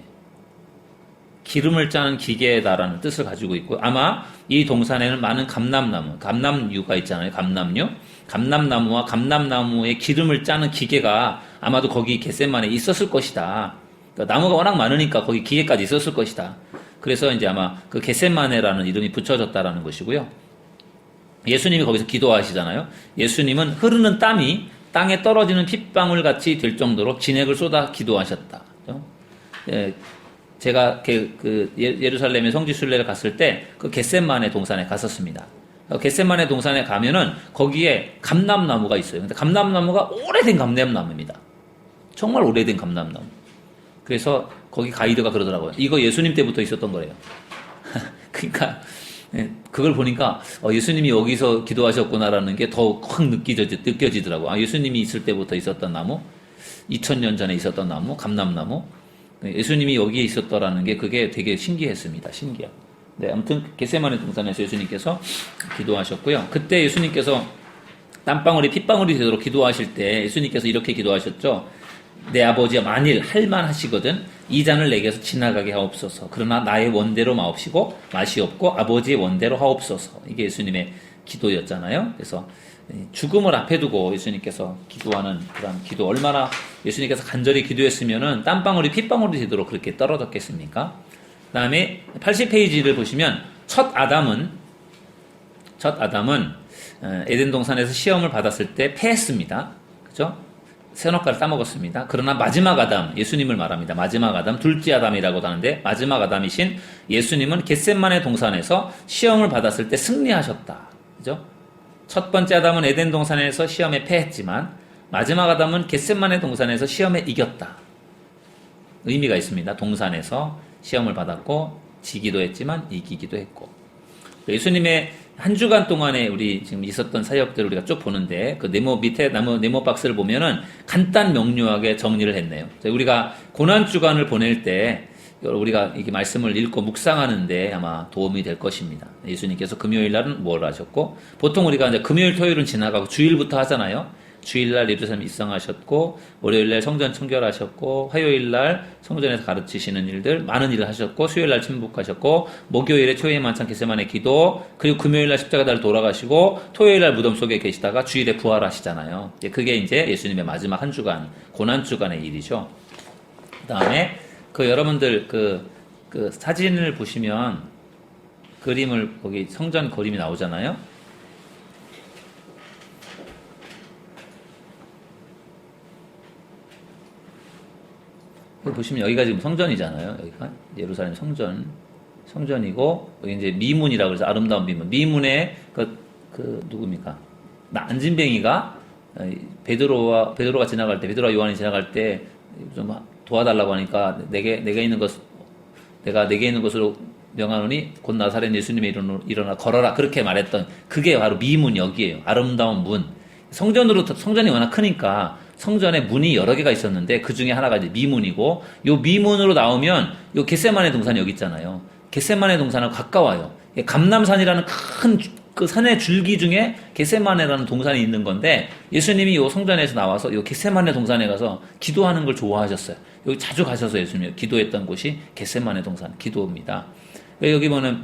기름을 짜는 기계다라는 뜻을 가지고 있고 아마 이 동산에는 많은 감람류가 있잖아요. 감람나무와 감람나무의 기름을 짜는 기계가 아마도 거기 겟셋마네에 있었을 것이다. 그러니까 나무가 워낙 많으니까 거기 기계까지 있었을 것이다. 그래서 이제 아마 그 겟셋마네라는 이름이 붙여졌다라는 것이고요. 예수님이 거기서 기도하시잖아요. 예수님은 흐르는 땀이 땅에 떨어지는 핏방울 같이 될 정도로 진액을 쏟아 기도하셨다. 예, 제가 예루살렘의 성지 순례를 갔을 때 그 겟셋마네 동산에 갔었습니다. 겟셋마네 동산에 가면은 거기에 감람나무가 있어요. 근데 감람나무가 오래된 감람나무입니다. 정말 오래된 감람나무. 그래서 거기 가이드가 그러더라고요. 이거 예수님 때부터 있었던 거래요. 그러니까 그걸 보니까 예수님이 여기서 기도하셨구나라는 게 더 확 느껴지더라고요. 아, 예수님이 있을 때부터 있었던 나무, 2000년 전에 있었던 나무, 감람나무. 예수님이 여기에 있었더라는 게 그게 되게 신기했습니다. 신기해요. 네, 아무튼 겟세마네 동산에서 예수님께서 기도하셨고요. 그때 예수님께서 땀방울이 핏방울이 되도록 기도하실 때 예수님께서 이렇게 기도하셨죠. 내 아버지야 만일 할만하시거든 이 잔을 내게서 지나가게 하옵소서. 그러나 나의 원대로 마시옵고 아버지의 원대로 하옵소서. 이게 예수님의 기도였잖아요. 그래서 죽음을 앞에 두고 예수님께서 기도하는 그런 기도, 얼마나 예수님께서 간절히 기도했으면은 땀방울이 핏방울이 되도록 그렇게 떨어졌겠습니까? 그 다음에 80페이지를 보시면 첫 아담은 에덴 동산에서 시험을 받았을 때 패했습니다. 그죠? 선악과를 따먹었습니다. 그러나 마지막 아담, 예수님을 말합니다. 마지막 아담, 둘째 아담이라고도 하는데 마지막 아담이신 예수님은 겟셋마네 동산에서 시험을 받았을 때 승리하셨다. 그죠? 첫 번째 아담은 에덴 동산에서 시험에 패했지만 마지막 아담은 겟셋마네 동산에서 시험에 이겼다. 의미가 있습니다. 동산에서 시험을 받았고 지기도 했지만 이기기도 했고. 예수님의 한 주간 동안에 우리 지금 있었던 사역들을 우리가 쭉 보는데 그 네모 밑에 네모 박스를 보면은 간단 명료하게 정리를 했네요. 우리가 고난 주간을 보낼 때 우리가 이게 말씀을 읽고 묵상하는데 아마 도움이 될 것입니다. 예수님께서 금요일 날은 뭘 하셨고 보통 우리가 이제 금요일 토요일은 지나가고 주일부터 하잖아요. 주일날 예루살렘 입성하셨고 월요일날 성전 청결하셨고 화요일날 성전에서 가르치시는 일들 많은 일을 하셨고 수요일날 침묵하셨고 목요일에 초회의 만찬 겟세마네 기도 그리고 금요일날 십자가다를 돌아가시고 토요일날 무덤 속에 계시다가 주일에 부활하시잖아요. 그게 이제 예수님의 마지막 한 주간 고난 주간의 일이죠. 그다음에 여러분들 그 사진을 보시면 그림을 거기 성전 그림이 나오잖아요. 보시면 여기가 지금 성전이잖아요. 여기가 예루살렘 성전이고 여기 이제 미문이라고 해서 아름다운 미문. 미문에 누굽니까? 안진뱅이가 베드로가 지나갈 때 베드로와 요한이 지나갈 때 좀 도와달라고 하니까 내가 내게 있는 것으로 명하노니 곧 나사렛 예수님의 일어나 걸어라 그렇게 말했던 그게 바로 미문 여기예요. 아름다운 문. 성전이 워낙 크니까 성전에 문이 여러 개가 있었는데 그 중에 하나가 이제 미문이고 요 미문으로 나오면 요 겟세마네 동산이 여기 있잖아요. 겟세마네 동산하고 가까워요. 감람산이라는 큰 그 산의 줄기 중에 겟세마네라는 동산이 있는 건데 예수님이 요 성전에서 나와서 요 겟세마네 동산에 가서 기도하는 걸 좋아하셨어요. 여기 자주 가셔서 예수님이 기도했던 곳이 겟세마네 동산 기도입니다. 여기 보면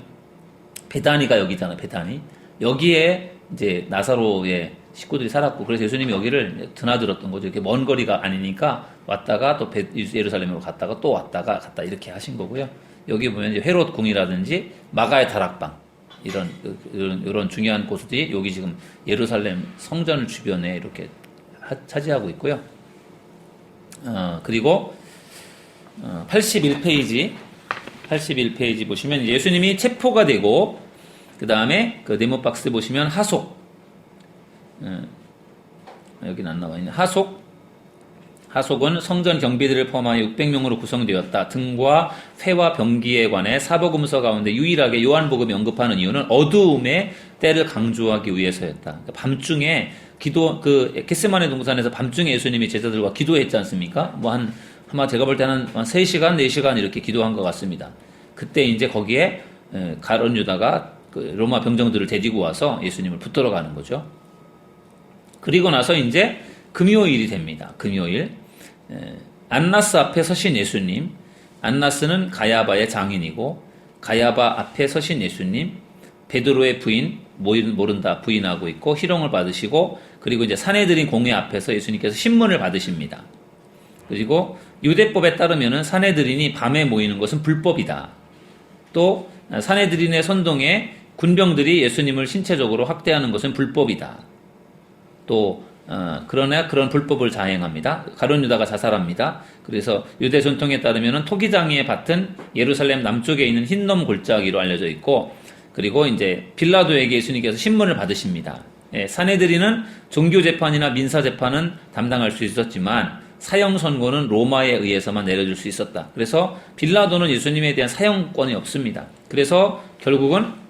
베다니가 여기잖아요. 베다니. 여기에 이제 나사로의 식구들이 살았고 그래서 예수님이 여기를 드나들었던 거죠. 이렇게 먼 거리가 아니니까 왔다가 또 예루살렘으로 갔다가 또 왔다가 갔다 이렇게 하신 거고요. 여기 보면 이제 헤롯 궁이라든지 마가의 다락방 이런 중요한 곳들이 여기 지금 예루살렘 성전 주변에 이렇게 차지하고 있고요. 그리고 81페이지 보시면 예수님이 체포가 되고 그 다음에 그 네모 박스 보시면 하속 여기는 안 나와 있네. 하속은 성전 경비들을 포함하여 600명으로 구성되었다. 등과 폐와 병기에 관해 사복음서 가운데 유일하게 요한복음이 언급하는 이유는 어두움의 때를 강조하기 위해서였다. 그러니까 밤중에 겟세마네 동산에서 밤중에 예수님이 제자들과 기도했지 않습니까? 아마 제가 볼 때는 한 3시간, 4시간 이렇게 기도한 것 같습니다. 그때 이제 거기에 가룟 유다가 로마 병정들을 데리고 와서 예수님을 붙들어 가는 거죠. 그리고 나서 이제 금요일이 됩니다. 금요일. 안나스 앞에 서신 예수님. 안나스는 가야바의 장인이고 가야바 앞에 서신 예수님. 베드로의 부인 모른다 부인하고 있고 희롱을 받으시고 그리고 이제 사내들인 공회 앞에서 예수님께서 신문을 받으십니다. 그리고 유대법에 따르면은 사내들인이 밤에 모이는 것은 불법이다. 또 사내들인의 선동에 군병들이 예수님을 신체적으로 학대하는 것은 불법이다. 또 그러나 그런 불법을 자행합니다. 가룟 유다가 자살합니다. 그래서 유대 전통에 따르면은 토기장이의 밭은 예루살렘 남쪽에 있는 흰놈 골짜기로 알려져 있고 그리고 이제 빌라도에게 예수님께서 신문을 받으십니다. 사내들이는 종교 재판이나 민사 재판은 담당할 수 있었지만 사형 선고는 로마에 의해서만 내려줄 수 있었다. 그래서 빌라도는 예수님에 대한 사형권이 없습니다. 그래서 결국은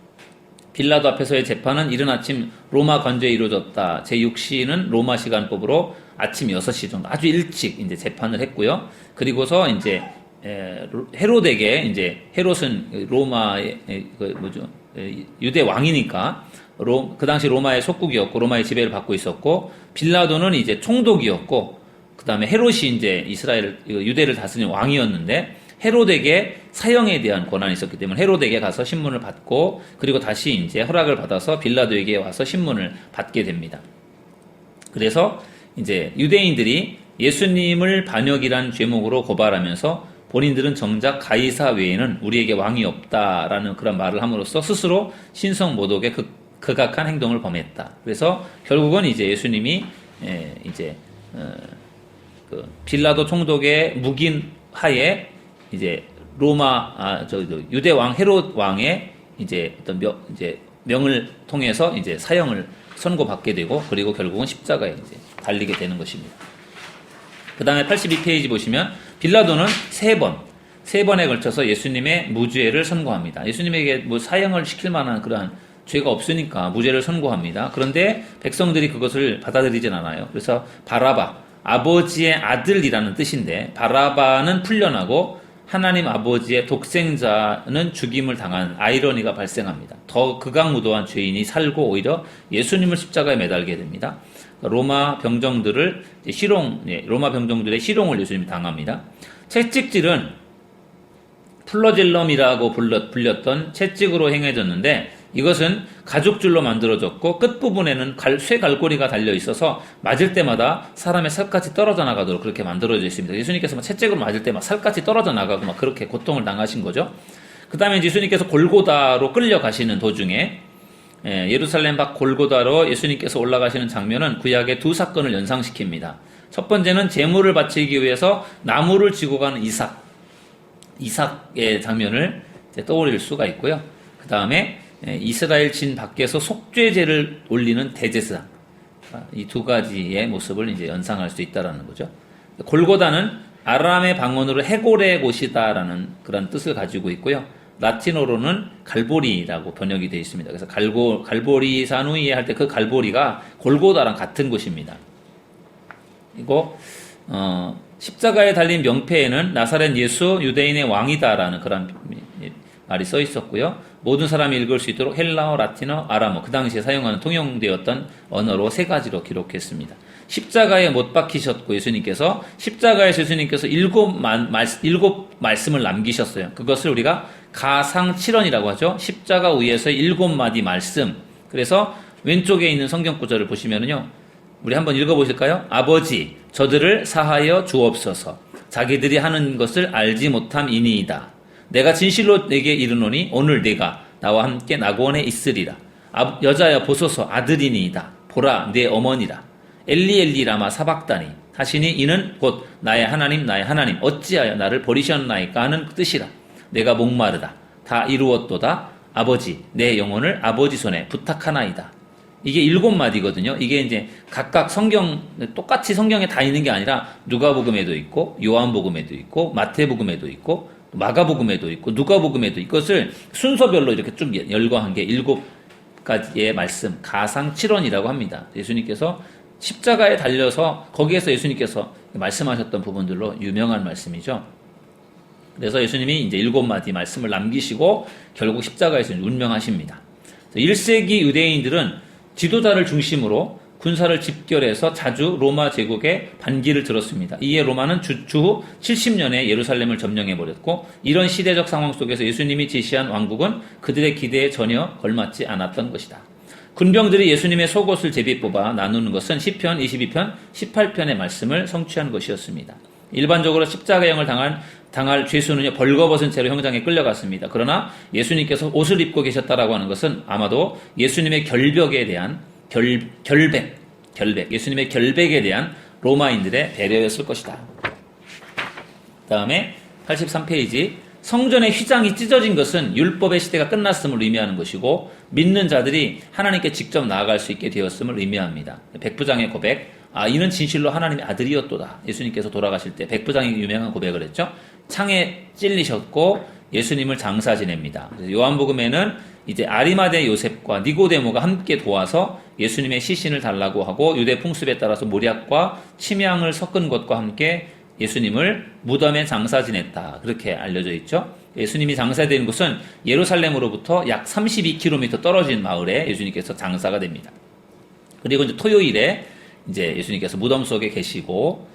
빌라도 앞에서의 재판은 이른 아침 로마 관저에 이루어졌다. 제6시는 로마 시간법으로 아침 6시 정도 아주 일찍 이제 재판을 했고요. 그리고서 이제 헤롯에게 이제 헤롯은 로마의 유대 왕이니까 그 당시 로마의 속국이었고 로마의 지배를 받고 있었고 빌라도는 이제 총독이었고 그다음에 헤롯이 이제 유대를 다스리는 왕이었는데 헤롯에게 사형에 대한 권한이 있었기 때문에 헤롯에게 가서 신문을 받고 그리고 다시 이제 허락을 받아서 빌라도에게 와서 신문을 받게 됩니다. 그래서 이제 유대인들이 예수님을 반역이란 죄목으로 고발하면서 본인들은 정작 가이사 외에는 우리에게 왕이 없다라는 그런 말을 함으로써 스스로 신성 모독의 극악한 행동을 범했다. 그래서 결국은 이제 예수님이 빌라도 총독의 묵인 하에 이제 유대 왕 헤롯 왕의 이제 어떤 명을 통해서 이제 사형을 선고받게 되고 그리고 결국은 십자가에 이제 달리게 되는 것입니다. 그 다음에 82페이지 보시면 빌라도는 세 번에 걸쳐서 예수님의 무죄를 선고합니다. 예수님에게 뭐 사형을 시킬 만한 그러한 죄가 없으니까 무죄를 선고합니다. 그런데 백성들이 그것을 받아들이진 않아요. 그래서 바라바, 아버지의 아들이라는 뜻인데 바라바는 풀려나고 하나님 아버지의 독생자는 죽임을 당한 아이러니가 발생합니다. 더 극악무도한 죄인이 살고 오히려 예수님을 십자가에 매달게 됩니다. 로마 병정들의 실용을 예수님이 당합니다. 채찍질은 플러질럼이라고 불렸던 채찍으로 행해졌는데 이것은 가죽줄로 만들어졌고 끝부분에는 쇠 갈고리가 달려 있어서 맞을 때마다 사람의 살갗이 떨어져 나가도록 그렇게 만들어져 있습니다. 예수님께서 채찍으로 맞을 때 막 살갗이 떨어져 나가고 막 그렇게 고통을 당하신 거죠. 그 다음에 예수님께서 골고다로 끌려가시는 도중에 예루살렘 밖 골고다로 예수님께서 올라가시는 장면은 구약의 두 사건을 연상시킵니다. 첫 번째는 제물을 바치기 위해서 나무를 지고 가는 이삭의 장면을 떠올릴 수가 있고요. 그 다음에 이스라엘 진 밖에서 속죄제를 올리는 대제사장, 이 두 가지의 모습을 이제 연상할 수 있다라는 거죠. 골고다는 아람의 방언으로 해골의 곳이다라는 그런 뜻을 가지고 있고요. 라틴어로는 갈보리라고 번역이 되어 있습니다. 그래서 갈보리 사누이에 할 때 그 갈보리가 골고다랑 같은 곳입니다. 그리고 십자가에 달린 명패에는 나사렛 예수 유대인의 왕이다라는 그런 말이 써 있었고요. 모든 사람이 읽을 수 있도록 헬라어, 라틴어, 아람어 그 당시에 사용하는 통용되었던 언어로 세 가지로 기록했습니다. 십자가에 못 박히셨고 예수님께서 십자가에서 예수님께서 일곱 말씀을 남기셨어요. 그것을 우리가 가상칠언이라고 하죠. 십자가 위에서 7마디 말씀. 그래서 왼쪽에 있는 성경 구절을 보시면은요. 우리 한번 읽어보실까요? 아버지, 저들을 사하여 주옵소서. 자기들이 하는 것을 알지 못함이니이다. 내가 진실로 내게 이르노니 오늘 내가 나와 함께 낙원에 있으리라. 여자여 보소서 아들이니이다. 보라 내 어머니라. 엘리 엘리 라마 사박다니. 하시니 이는 곧 나의 하나님 어찌하여 나를 버리셨나이까 하는 뜻이라. 내가 목마르다. 다 이루었도다. 아버지 내 영혼을 아버지 손에 부탁하나이다. 이게 7마디거든요. 이게 이제 각각 똑같이 성경에 다 있는 게 아니라 누가복음에도 있고 요한복음에도 있고 마태복음에도 있고 마가복음에도 있고 누가복음에도 이것을 순서별로 이렇게 쭉 열거한 게 7가지의 말씀, 가상칠언이라고 합니다. 예수님께서 십자가에 달려서 거기에서 예수님께서 말씀하셨던 부분들로 유명한 말씀이죠. 그래서 예수님이 이제 7마디 말씀을 남기시고 결국 십자가에서 운명하십니다. 1세기 유대인들은 지도자를 중심으로 군사를 집결해서 자주 로마 제국의 반기를 들었습니다. 이에 로마는 주후 70년에 예루살렘을 점령해버렸고 이런 시대적 상황 속에서 예수님이 제시한 왕국은 그들의 기대에 전혀 걸맞지 않았던 것이다. 군병들이 예수님의 속옷을 제비 뽑아 나누는 것은 시편 22편, 18편의 말씀을 성취한 것이었습니다. 일반적으로 십자가형을 당할 죄수는요 벌거벗은 채로 형장에 끌려갔습니다. 그러나 예수님께서 옷을 입고 계셨다라고 하는 것은 아마도 예수님의 결벽에 대한 결백, 예수님의 결백에 대한 로마인들의 배려였을 것이다. 다음에 83페이지 성전의 휘장이 찢어진 것은 율법의 시대가 끝났음을 의미하는 것이고 믿는 자들이 하나님께 직접 나아갈 수 있게 되었음을 의미합니다. 백부장의 고백, 이는 진실로 하나님의 아들이었도다. 예수님께서 돌아가실 때 백부장이 유명한 고백을 했죠. 창에 찔리셨고 예수님을 장사 지냅니다. 그래서 요한복음에는 이제 아리마대 요셉과 니고데모가 함께 도와서 예수님의 시신을 달라고 하고 유대 풍습에 따라서 모략과 침향을 섞은 것과 함께 예수님을 무덤에 장사 지냈다. 그렇게 알려져 있죠. 예수님이 장사된 곳은 예루살렘으로부터 약 32km 떨어진 마을에 예수님께서 장사가 됩니다. 그리고 이제 토요일에 이제 예수님께서 무덤 속에 계시고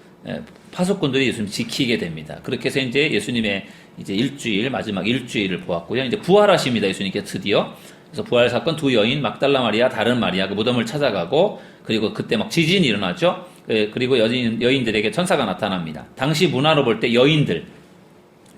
파수꾼들이 예수님 지키게 됩니다. 그렇게 해서 이제 예수님의 이제 마지막 일주일을 보았고요. 이제 부활하십니다. 예수님께서 드디어. 그래서 부활 사건 두 여인 막달라 마리아, 다른 마리아 그 무덤을 찾아가고 그리고 그때 막 지진이 일어나죠. 그리고 여인들에게 천사가 나타납니다. 당시 문화로 볼 때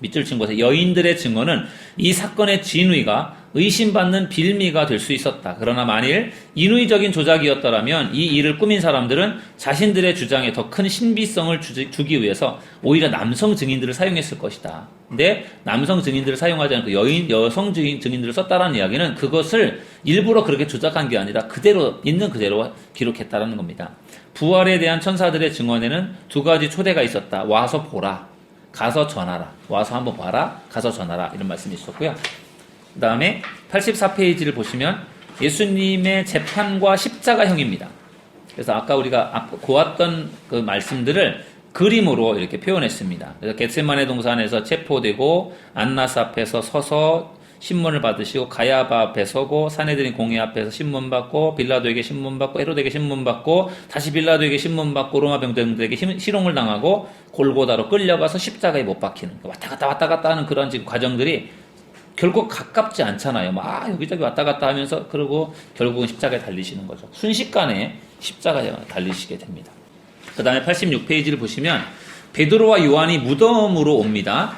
밑줄 친 곳에 여인들의 증언은 이 사건의 진위가 의심받는 빌미가 될 수 있었다. 그러나 만일 인위적인 조작이었더라면 이 일을 꾸민 사람들은 자신들의 주장에 더 큰 신비성을 주기 위해서 오히려 남성 증인들을 사용했을 것이다. 근데 남성 증인들을 사용하지 않고 여성 증인들을 썼다라는 이야기는 그것을 일부러 그렇게 조작한 게 아니라 있는 그대로 기록했다라는 겁니다. 부활에 대한 천사들의 증언에는 두 가지 초대가 있었다. 와서 보라. 가서 전하라. 와서 한번 봐라. 가서 전하라. 이런 말씀이 있었고요. 그 다음에 84페이지를 보시면 예수님의 재판과 십자가형입니다. 그래서 아까 우리가 보았던 그 말씀들을 그림으로 이렇게 표현했습니다. 그래서 겟세마네 동산에서 체포되고 안나스 앞에서 서서 신문을 받으시고 가야바 앞에 서고 사내들인 공회 앞에서 신문 받고 빌라도에게 신문 받고 헤로데에게 신문 받고 다시 빌라도에게 신문 받고 로마 병들에게 실형을 당하고 골고다로 끌려가서 십자가에 못 박히는 왔다 갔다 하는 그런 지금 과정들이 결국 가깝지 않잖아요. 막 여기저기 왔다 갔다 하면서 그러고 결국은 십자가에 달리시는 거죠. 순식간에 십자가에 달리시게 됩니다. 그 다음에 86페이지를 보시면 베드로와 요한이 무덤으로 옵니다.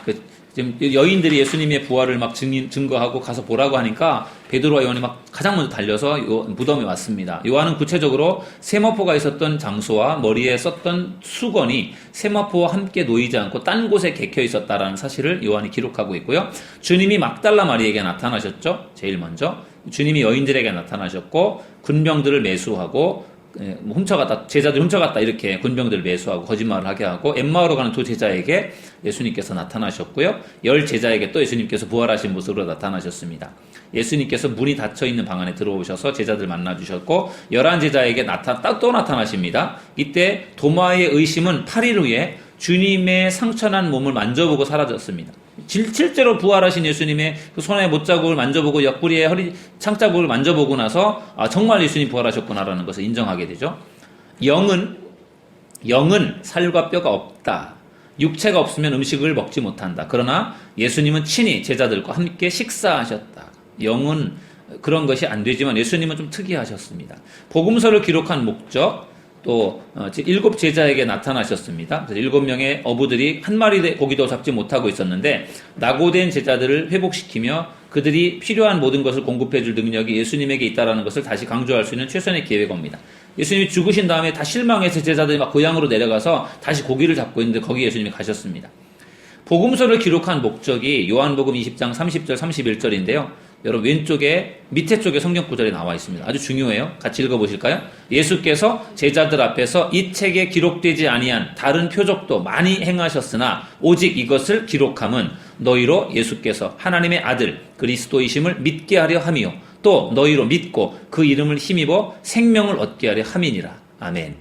지금 여인들이 예수님의 부활을 막 증거하고 가서 보라고 하니까 베드로와 요한이 막 가장 먼저 달려서 무덤에 왔습니다. 요한은 구체적으로 세마포가 있었던 장소와 머리에 썼던 수건이 세마포와 함께 놓이지 않고 딴 곳에 개켜 있었다라는 사실을 요한이 기록하고 있고요. 주님이 막달라 마리에게 나타나셨죠. 제일 먼저 주님이 여인들에게 나타나셨고 군병들을 매수하고 훔쳐갔다, 제자들이 훔쳐갔다 이렇게 군병들을 매수하고 거짓말을 하게 하고 엠마오로 가는 두 제자에게 예수님께서 나타나셨고요. 10 제자에게 또 예수님께서 부활하신 모습으로 나타나셨습니다. 예수님께서 문이 닫혀있는 방 안에 들어오셔서 제자들 만나주셨고 11 제자에게 또 나타나십니다. 이때 도마의 의심은 8일 후에 주님의 상처난 몸을 만져보고 사라졌습니다. 실제로 부활하신 예수님의 그 손에 못자국을 만져보고 옆구리에 허리 창자국을 만져보고 나서 정말 예수님 부활하셨구나라는 것을 인정하게 되죠. 영은 살과 뼈가 없다. 육체가 없으면 음식을 먹지 못한다. 그러나 예수님은 친히 제자들과 함께 식사하셨다. 영은 그런 것이 안 되지만 예수님은 좀 특이하셨습니다. 복음서를 기록한 목적, 또 7 제자에게 나타나셨습니다. 그래서 7명의 어부들이 한 마리 고기도 잡지 못하고 있었는데 낙오된 제자들을 회복시키며 그들이 필요한 모든 것을 공급해 줄 능력이 예수님에게 있다는 것을 다시 강조할 수 있는 최선의 기회가 옵니다. 예수님이 죽으신 다음에 다 실망해서 제자들이 막 고향으로 내려가서 다시 고기를 잡고 있는데 거기 예수님이 가셨습니다. 복음서를 기록한 목적이 요한복음 20장 30절 31절인데요. 여러분 왼쪽에 밑에 쪽에 성경 구절이 나와 있습니다. 아주 중요해요. 같이 읽어보실까요? 예수께서 제자들 앞에서 이 책에 기록되지 아니한 다른 표적도 많이 행하셨으나 오직 이것을 기록함은 너희로 예수께서 하나님의 아들 그리스도이심을 믿게 하려 함이요 또 너희로 믿고 그 이름을 힘입어 생명을 얻게 하려 함이니라. 아멘.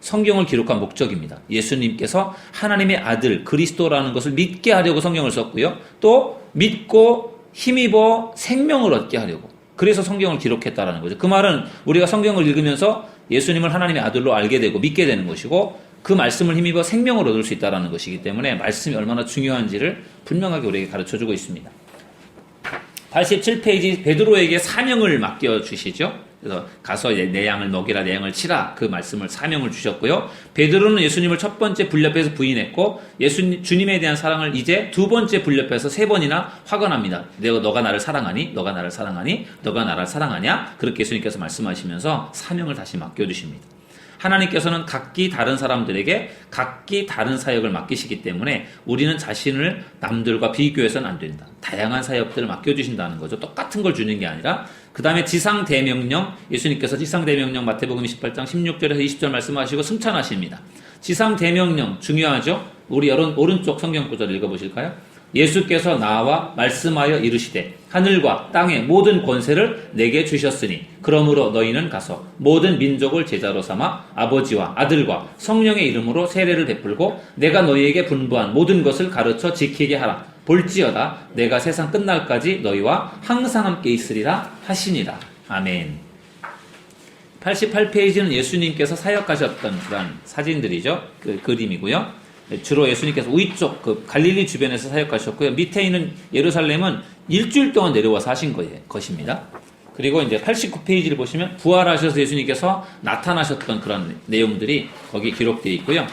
성경을 기록한 목적입니다. 예수님께서 하나님의 아들 그리스도라는 것을 믿게 하려고 성경을 썼고요. 또 믿고 힘입어 생명을 얻게 하려고. 그래서 성경을 기록했다라는 거죠. 그 말은 우리가 성경을 읽으면서 예수님을 하나님의 아들로 알게 되고 믿게 되는 것이고 그 말씀을 힘입어 생명을 얻을 수 있다는 것이기 때문에 말씀이 얼마나 중요한지를 분명하게 우리에게 가르쳐주고 있습니다. 87페이지 베드로에게 사명을 맡겨주시죠. 그래서 가서 내 양을 먹이라 내 양을 치라 그 말씀을 사명을 주셨고요. 베드로는 예수님을 첫 번째 불렵해서 부인했고 주님에 대한 사랑을 이제 두 번째 불렵해서 3번이나 확언합니다. 너가 나를 사랑하니? 너가 나를 사랑하니? 너가 나를 사랑하냐? 그렇게 예수님께서 말씀하시면서 사명을 다시 맡겨주십니다. 하나님께서는 각기 다른 사람들에게 각기 다른 사역을 맡기시기 때문에 우리는 자신을 남들과 비교해서는 안 된다. 다양한 사역들을 맡겨주신다는 거죠. 똑같은 걸 주는 게 아니라 그 다음에 지상대명령 예수님께서 지상대명령 마태복음 28장 16절에서 20절 말씀하시고 승천하십니다. 지상대명령 중요하죠. 우리 오른쪽 성경 구절 읽어보실까요? 예수께서 나와 말씀하여 이르시되 하늘과 땅의 모든 권세를 내게 주셨으니 그러므로 너희는 가서 모든 민족을 제자로 삼아 아버지와 아들과 성령의 이름으로 세례를 베풀고 내가 너희에게 분부한 모든 것을 가르쳐 지키게 하라. 볼지어다 내가 세상 끝날까지 너희와 항상 함께 있으리라 하시니라. 아멘. 88페이지는 예수님께서 사역하셨던 그런 사진들이죠. 그 그림이고요. 주로 예수님께서 위쪽 그 갈릴리 주변에서 사역하셨고요. 밑에 있는 예루살렘은 일주일 동안 내려와서 하신 것입니다. 그리고 이제 89페이지를 보시면 부활하셔서 예수님께서 나타나셨던 그런 내용들이 거기 기록되어 있고요.